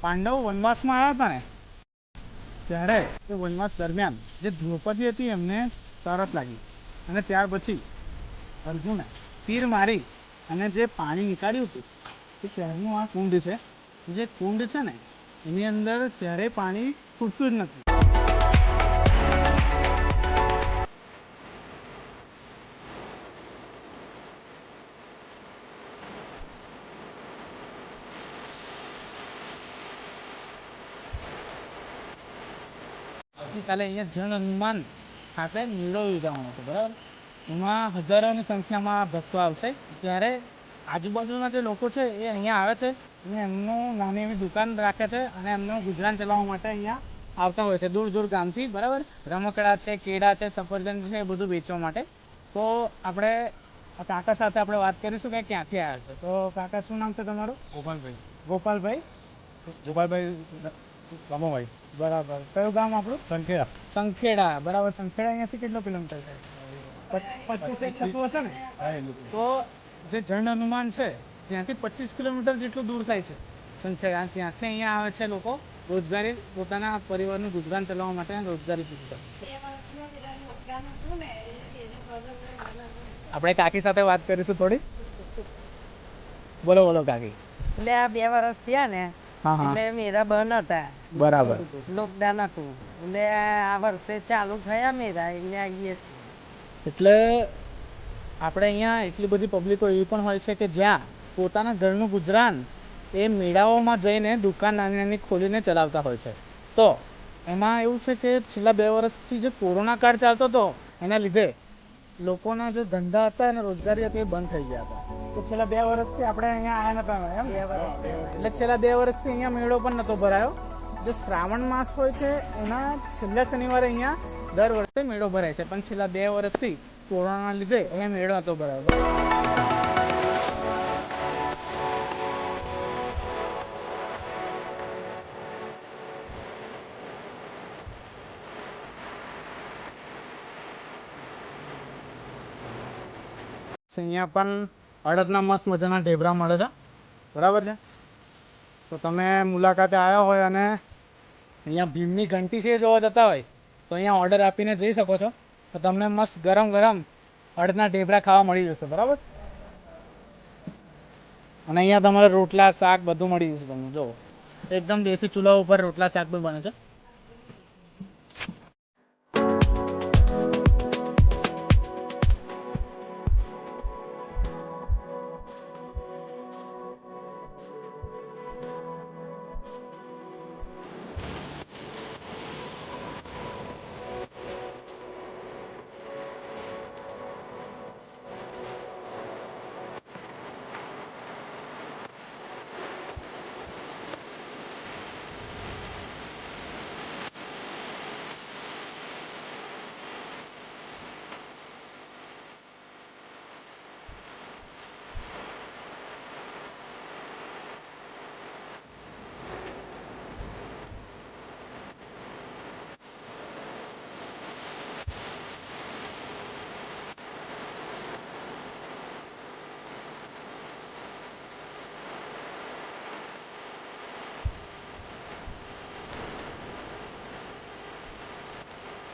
પાંડવો વનવાસમાં આવ્યા હતા ને ત્યારે એ વનવાસ દરમિયાન જે દ્રૌપદી હતી એમને તરસ લાગી અને ત્યાર પછી અર્જુને તીર મારી અને જે પાણી નીકાળ્યું હતું એ ત્યારનું આ કુંડ છે. જે કુંડ છે ને એની અંદર ત્યારે પાણી ખૂટતું જ નથી. આવતીકાલે અહીંયા જન હનુમાન ખાતે મેળો યોજાવાનો હતો, બરાબર. એમાં હજારોની સંખ્યામાં ભક્તો આવશે. ત્યારે આજુબાજુના જે લોકો છે એ અહીંયા આવે છે અને એમનું નાની એવી દુકાન રાખે છે અને એમનું ગુજરાન ચલાવવા માટે અહીંયા આવતા હોય છે દૂર દૂર ગામથી, બરાબર. રમકડા છે, કેળા છે, સફરજન છે, એ બધું વેચવા માટે. તો આપણે કાકા સાથે આપણે વાત કરીશું કે ક્યાંથી આવ્યા છે. તો કાકા, શું નામ છે તમારું? ગોપાલભાઈ. ગોપાલભાઈ. ગોપાલભાઈ રામાભાઈ. બરાબર. કયું ગામ આપણું? સંખેડા. સંખેડા, બરાબર. સંખેડા અહીંયાથી કેટલો કિલોમીટર છે? 25 થતું હશે ને? તો જે જન હનુમાન છે ત્યાંથી 25 કિલોમીટર જેટલું દૂર થાય છે સંખેડા. ત્યાંથી અહીંયા આવે છે લોકો રોજગારી, પોતાના પરિવારનું ગુજરાન ચલાવવા માટે રોજગારી પૂરી કરે. આપણે કાકી સાથે વાત કરીશું થોડી. બોલો બોલો કાકી. એટલે આ 2 વર્ષ થયા ને, હા હા, એટલે મેરા બંધ હતા, બરાબર. લોકડાઉન હતું. એટલે આ વર્ષે ચાલુ થયા મેરા, એટલે આવીએ છીએ. એટલે આપણે અહીંયા એટલી બધી પબ્લિકો એવી પણ હોય છે કે જ્યાં પોતાના ઘરનું ગુજરાન એ મેળાઓમાં જઈને દુકાન નાની નાની ખોલીને ચલાવતા હોય છે. તો એમાં એવું છે કે છેલ્લા 2 વર્ષથી જે કોરોના કાળ ચાલતો હતો એના લીધે લોકોના જે ધંધા હતા અને રોજગારી હતી એ બંધ થઈ ગયા હતા. તો છેલ્લા 2 વર્ષથી આપણે અહીંયા આવ્યા નતા એમ. 2 વર્ષ. એટલે છેલ્લા 2 વર્ષથી અહીંયા મેળો પણ નહોતો ભરાયો. જે શ્રાવણ માસ હોય છે એના છેલ્લા શનિવારે અહીંયા દર વર્ષે મેળો ભરાય છે, પણ છેલ્લા 2 વર્ષથી કોરોનાના લીધે અહીંયા મેળો નહોતો ભરાયો. અહીંયા પણ અડદના મસ્ત મજાના ઢેબરા મળે છે, બરાબર છે. તો તમે મુલાકાતે આવ્યા હોય અને અહીંયા ભીમની ઘંટી છે જોવા જતા હોય તો અહીંયા ઓર્ડર આપીને જઈ શકો છો. તો તમને મસ્ત ગરમ ગરમ અડદના ઢેબરા ખાવા મળી જશે, બરાબર. અને અહીંયા તમારે રોટલા, શાક બધું મળી જશે તમને. જો એકદમ દેશી ચૂલા ઉપર રોટલા શાક પણ બને છે.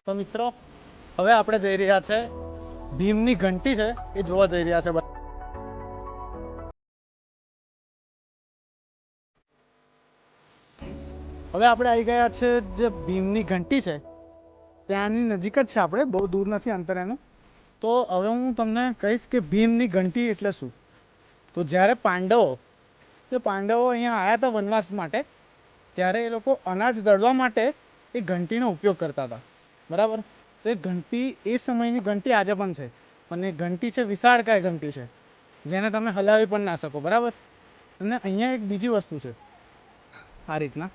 તો મિત્રો, હવે આપણે જઈ રહ્યા છે ભીમની ઘંટી છે એ જોવા જઈ રહ્યા છે. હવે આપણે આવી ગયા છે જે ભીમની ઘંટી છે ત્યાંની નજીક જ છે આપણે, બહુ દૂર નથી અંતર એનું. તો હવે હું તમને કહીશ કે ભીમની ઘંટી એટલે શું. તો જ્યારે પાંડવો અહીંયા આવ્યા હતા વનવાસ માટે ત્યારે એ લોકો અનાજ દળવા માટે એ ઘંટીનો ઉપયોગ કરતા હતા, બરાબર. તો એ ઘંટી એ સમયની ઘંટી આજે પણ છે, પણ એ ઘંટી છે વિશાળકાય ઘંટી છે જેને તમે હલાવી પણ ના શકો, બરાબર. અને અહીંયા એક બીજી વસ્તુ છે, આ રીતના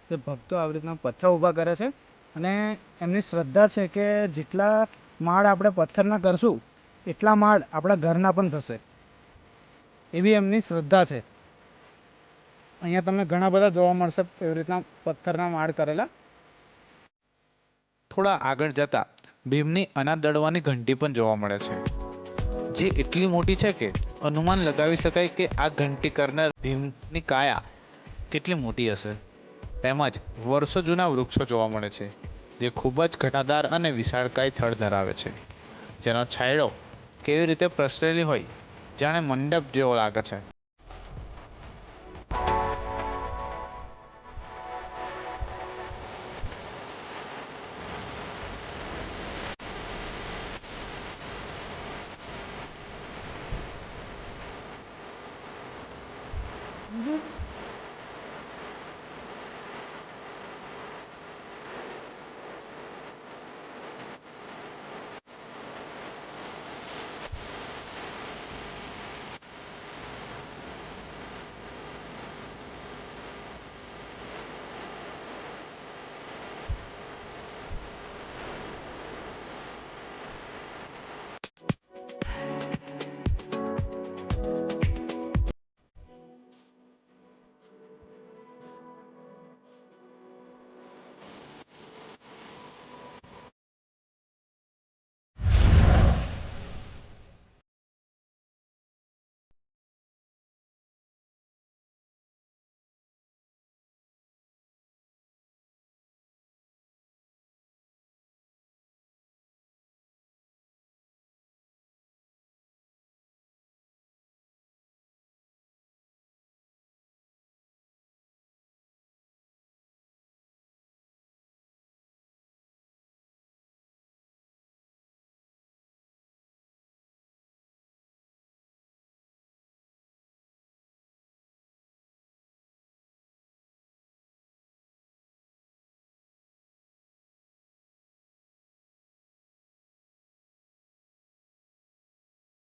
તે ભક્તો આવી રીતના પથ્થર ઊભા કરે છે અને એમની શ્રદ્ધા છે કે જેટલા માળ આપણે પથ્થરના કરશું એટલા માળ આપણા ઘરના પણ થશે, એવી એમની શ્રદ્ધા છે. અહીંયા તમને ઘણા બધા જોવા મળશે એવી રીતના પથ્થરના માળ કરેલા. થોડા આગળ જતા ભીમની અનાજ દળવાની ઘંટી પણ જોવા મળે છે, જે એટલી મોટી છે કે અનુમાન લગાવી શકાય કે આ ઘંટી કરનાર ભીમની કાયા કેટલી મોટી હશે. તેમજ વર્ષો જૂના વૃક્ષો જોવા મળે છે જે ખૂબ જ ઘટાદાર અને વિશાળકાય થડ ધરાવે છે, જેનો છાંયડો કેવી રીતે પ્રસરેલી હોય જાણે મંડપ જેવો લાગે છે.